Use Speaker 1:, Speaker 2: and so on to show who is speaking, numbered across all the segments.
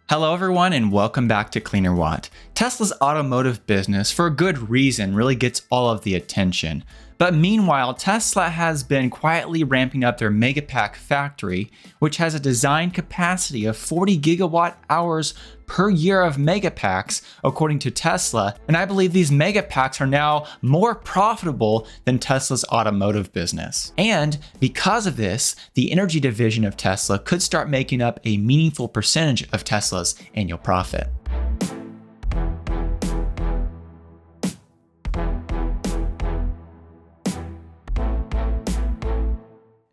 Speaker 1: Hello everyone and welcome back to Cleanerwatt. Tesla's automotive business, for a good reason, really gets all of the attention. But meanwhile, Tesla has been quietly ramping up their Megapack factory, which has a design capacity of 40 gigawatt hours per year of Megapacks, according to Tesla. And I believe these Megapacks are now more profitable than Tesla's automotive business. And because of this, the energy division of Tesla could start making up a meaningful percentage of Tesla's annual profit.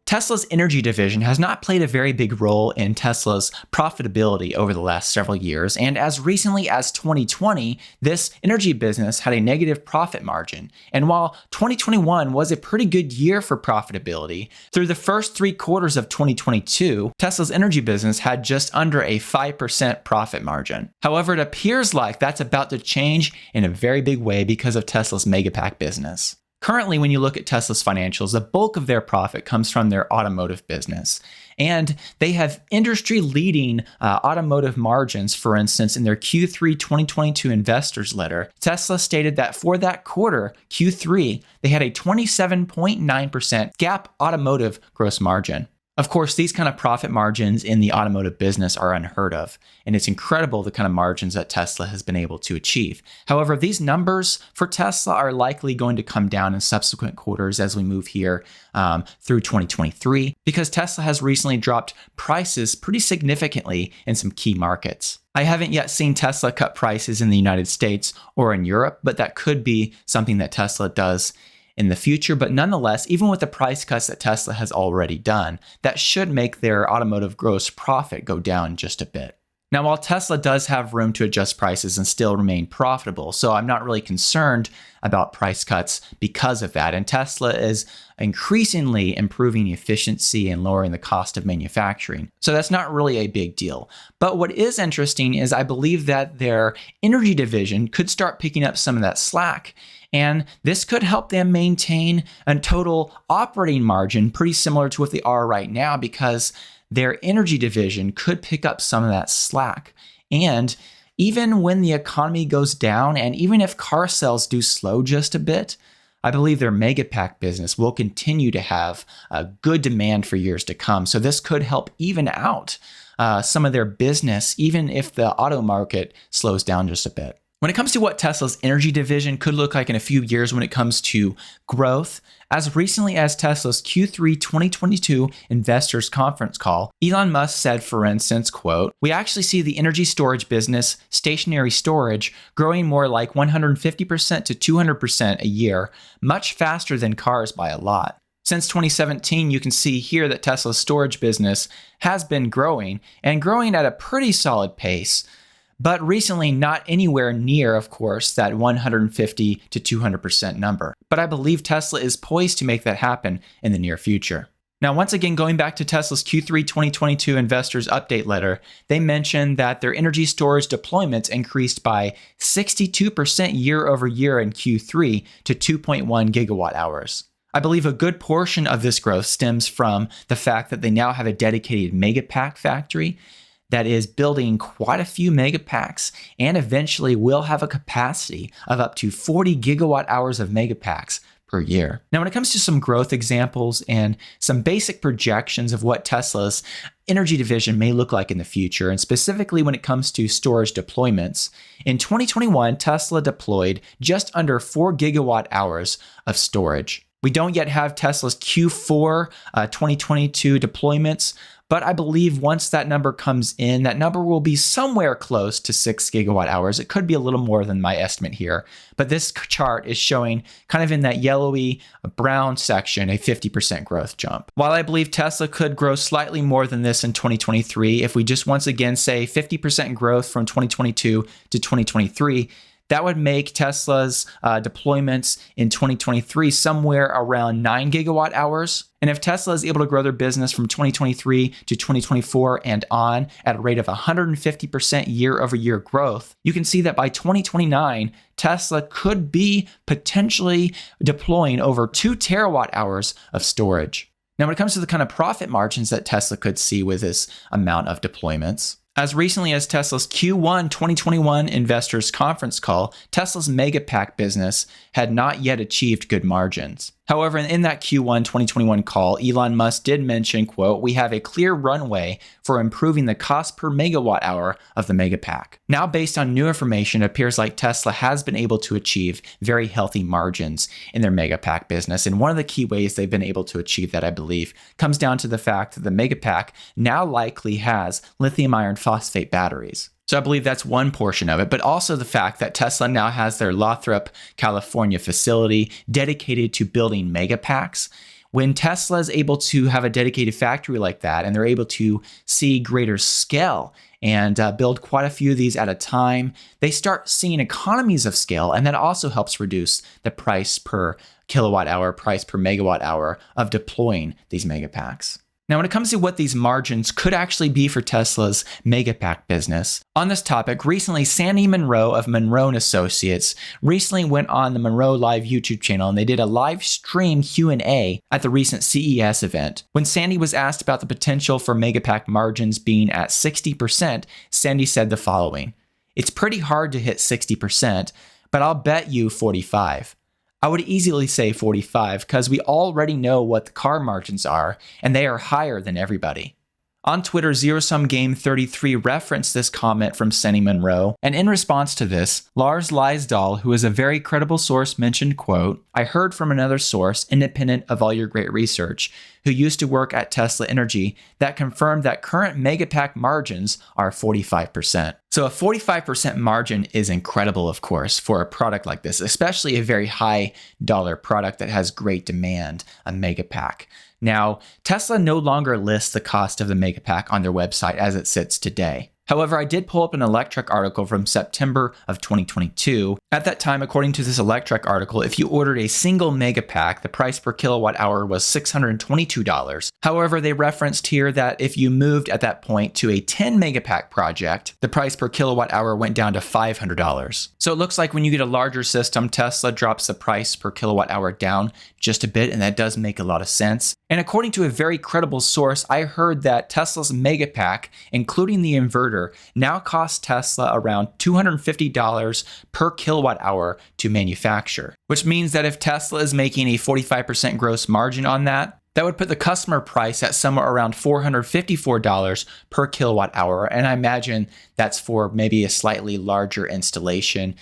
Speaker 1: Tesla's energy division has not played a very big role in Tesla's profitability over the last several years, and as recently as 2020, this energy business had a negative profit margin. And while 2021 was a pretty good year for profitability, through the first 3 quarters of 2022, Tesla's energy business had just under a 5% profit margin. However, it appears like that's about to change in a very big way because of Tesla's Megapack business. Currently, when you look at Tesla's financials, the bulk of their profit comes from their automotive business. And they have industry-leading automotive margins. For instance, in their Q3 2022 investors letter, Tesla stated that for that quarter, Q3, they had a 27.9% GAAP automotive gross margin. Of course, these kind of profit margins in the automotive business are unheard of, and it's incredible the kind of margins that Tesla has been able to achieve. However, these numbers for Tesla are likely going to come down in subsequent quarters as we move here through 2023, because Tesla has recently dropped prices pretty significantly in some key markets. I haven't yet seen Tesla cut prices in the United States or in Europe, but that could be something that Tesla does in the future. But nonetheless, even with the price cuts that Tesla has already done, that should make their automotive gross profit go down just a bit. Now, while Tesla does have room to adjust prices and still remain profitable, so I'm not really concerned about price cuts because of that. And Tesla is increasingly improving efficiency and lowering the cost of manufacturing. So that's not really a big deal. But what is interesting is I believe that their energy division could start picking up some of that slack. And this could help them maintain a total operating margin pretty similar to what they are right now, because their energy division could pick up some of that slack. And even when the economy goes down, and even if car sales do slow just a bit, I believe their Megapack business will continue to have a good demand for years to come. So this could help even out some of their business, even if the auto market slows down just a bit. When it comes to what Tesla's energy division could look like in a few years when it comes to growth, as recently as Tesla's Q3 2022 investors conference call, Elon Musk said, for instance, quote, "We actually see the energy storage business, stationary storage, growing more like 150% to 200% a year, much faster than cars by a lot." Since 2017, you can see here that Tesla's storage business has been growing, and growing at a pretty solid pace. But recently, not anywhere near, of course, that 150 to 200% number. But I believe Tesla is poised to make that happen in the near future. Now, once again, going back to Tesla's Q3 2022 investors update letter, they mentioned that their energy storage deployments increased by 62% year over year in Q3 to 2.1 gigawatt hours. I believe a good portion of this growth stems from the fact that they now have a dedicated Megapack factory that is building quite a few Megapacks, and eventually will have a capacity of up to 40 gigawatt hours of Megapacks per year. Now, when it comes to some growth examples and some basic projections of what Tesla's energy division may look like in the future, and specifically when it comes to storage deployments, in 2021, Tesla deployed just under 4 gigawatt hours of storage. We don't yet have Tesla's Q4 2022 deployments, but I believe once that number comes in, that number will be somewhere close to 6 gigawatt hours. It could be a little more than my estimate here, but this chart is showing kind of in that yellowy brown section, a 50% growth jump. While I believe Tesla could grow slightly more than this in 2023, if we just once again say 50% growth from 2022 to 2023, that would make Tesla's deployments in 2023 somewhere around 9 gigawatt hours. And if Tesla is able to grow their business from 2023 to 2024 and on at a rate of 150% year over year growth, you can see that by 2029, Tesla could be potentially deploying over 2 terawatt hours of storage. Now, when it comes to the kind of profit margins that Tesla could see with this amount of deployments, As recently as Tesla's Q1 2021 investors conference call, Tesla's Megapack business had not yet achieved good margins. However, in that Q1 2021 call, Elon Musk did mention, quote, "We have a clear runway for improving the cost per megawatt hour of the Megapack." Now, based on new information, it appears like Tesla has been able to achieve very healthy margins in their Megapack business. And one of the key ways they've been able to achieve that, I believe, comes down to the fact that the Megapack now likely has lithium iron phosphate batteries. So I believe that's one portion of it, but also the fact that Tesla now has their Lothrop, California facility dedicated to building Megapacks. When Tesla is able to have a dedicated factory like that, and they're able to see greater scale and build quite a few of these at a time, they start seeing economies of scale, and that also helps reduce the price per kilowatt hour, price per megawatt hour of deploying these Megapacks. Now, when it comes to what these margins could actually be for Tesla's Megapack business, on this topic, recently Sandy Munro of Munro & Associates recently went on the Munro Live YouTube channel, and they did a live stream Q&A at the recent CES event. When Sandy was asked about the potential for Megapack margins being at 60%, Sandy said the following: "It's pretty hard to hit 60%, but I'll bet you 45. I would easily say 45 because we already know what the car margins are, and they are higher than everybody." On Twitter, ZeroSumGame33 referenced this comment from Sandy Munro, and in response to this, Lars Leisdahl, who is a very credible source, mentioned, quote, "I heard from another source, independent of all your great research, who used to work at Tesla Energy, that confirmed that current Megapack margins are 45%. So a 45% margin is incredible, of course, for a product like this, especially a very high dollar product that has great demand, a Megapack. Now, Tesla no longer lists the cost of the Megapack on their website as it sits today. However, I did pull up an Electrek article from September of 2022. At that time, according to this Electrek article, if you ordered a single Megapack, the price per kilowatt hour was $622. However, they referenced here that if you moved at that point to a 10 Megapack project, the price per kilowatt hour went down to $500. So it looks like when you get a larger system, Tesla drops the price per kilowatt hour down just a bit, and that does make a lot of sense. And according to a very credible source, I heard that Tesla's Megapack, including the inverter, now costs Tesla around $250 per kilowatt hour to manufacture, which means that if Tesla is making a 45% gross margin on that, that would put the customer price at somewhere around $454 per kilowatt hour. And I imagine that's for maybe a slightly larger installation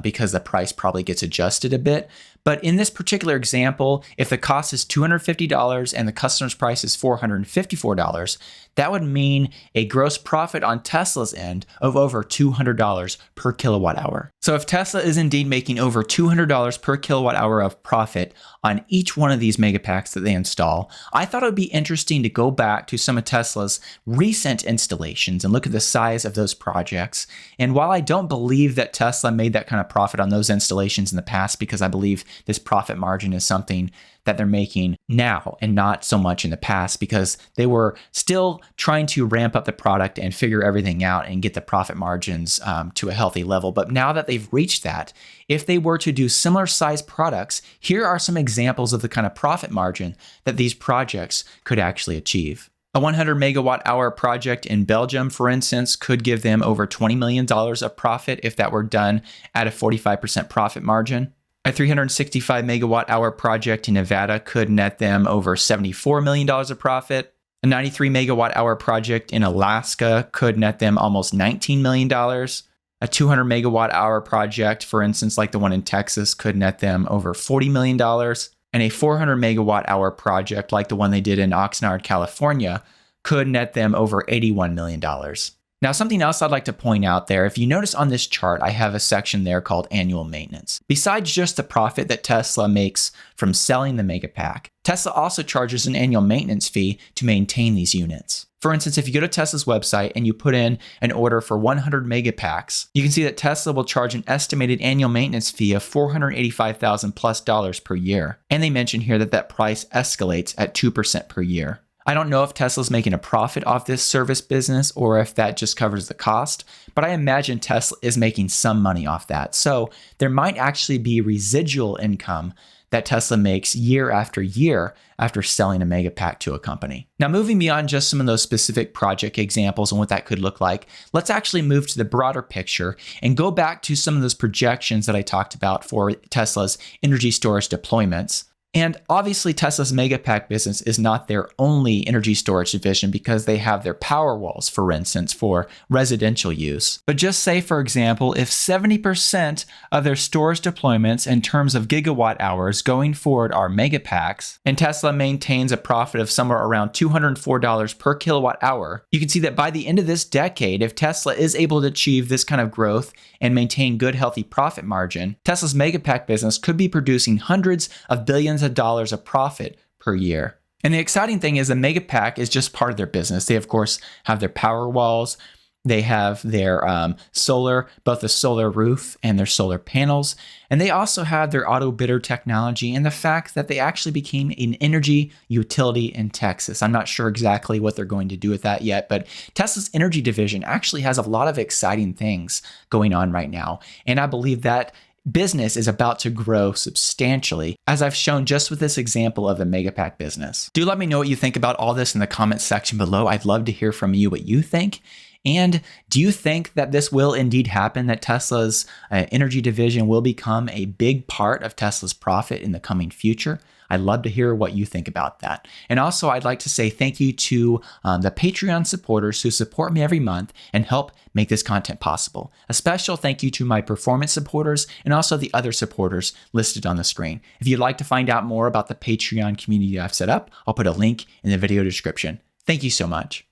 Speaker 1: because the price probably gets adjusted a bit. But in this particular example, if the cost is $250 and the customer's price is $454, that would mean a gross profit on Tesla's end of over $200 per kilowatt hour. So if Tesla is indeed making over $200 per kilowatt hour of profit on each one of these Megapacks that they install, I thought it would be interesting to go back to some of Tesla's recent installations and look at the size of those projects. And while I don't believe that Tesla made that kind of profit on those installations in the past, because I believe this profit margin is something that they're making now and not so much in the past, because they were still trying to ramp up the product and figure everything out and get the profit margins to a healthy level. But now that they've reached that, if they were to do similar size products, here are some examples of the kind of profit margin that these projects could actually achieve. A 100 megawatt hour project in Belgium, for instance, could give them over $20 million of profit if that were done at a 45% profit margin. A 365 megawatt hour project in Nevada could net them over $74 million of profit. A 93 megawatt hour project in Alaska could net them almost $19 million. A 200 megawatt hour project, for instance, like the one in Texas, could net them over $40 million. And a 400 megawatt hour project, like the one they did in Oxnard, California, could net them over $81 million. Now, something else I'd like to point out there, if you notice on this chart, I have a section there called annual maintenance. Besides just the profit that Tesla makes from selling the Megapack, Tesla also charges an annual maintenance fee to maintain these units. For instance, if you go to Tesla's website and you put in an order for 100 Megapacks, you can see that Tesla will charge an estimated annual maintenance fee of $485,000+ per year. And they mention here that that price escalates at 2% per year. I don't know if Tesla's making a profit off this service business or if that just covers the cost, but I imagine Tesla is making some money off that. So there might actually be residual income that Tesla makes year after year after selling a Megapack to a company. Now, moving beyond just some of those specific project examples and what that could look like, let's actually move to the broader picture and go back to some of those projections that I talked about for Tesla's energy storage deployments. And obviously, Tesla's Megapack business is not their only energy storage division because they have their power walls, for instance, for residential use. But just say, for example, if 70% of their storage deployments in terms of gigawatt hours going forward are Megapacks, and Tesla maintains a profit of somewhere around $204 per kilowatt hour, you can see that by the end of this decade, if Tesla is able to achieve this kind of growth and maintain good, healthy profit margin, Tesla's Megapack business could be producing hundreds of billions of dollars of profit per year. And the exciting thing is the Megapack is just part of their business. They, of course, have their power walls. They have their solar, both the solar roof and their solar panels. And they also have their auto bidder technology and the fact that they actually became an energy utility in Texas. I'm not sure exactly what they're going to do with that yet, but Tesla's energy division actually has a lot of exciting things going on right now. And I believe that business is about to grow substantially, as I've shown just with this example of the Megapack business. Do let me know what you think about all this in the comments section below. I'd love to hear from you what you think. And do you think that this will indeed happen, that Tesla's energy division will become a big part of Tesla's profit in the coming future? I'd love to hear what you think about that. And also, I'd like to say thank you to the Patreon supporters who support me every month and help make this content possible. A special thank you to my performance supporters and also the other supporters listed on the screen. If you'd like to find out more about the Patreon community I've set up, I'll put a link in the video description. Thank you so much.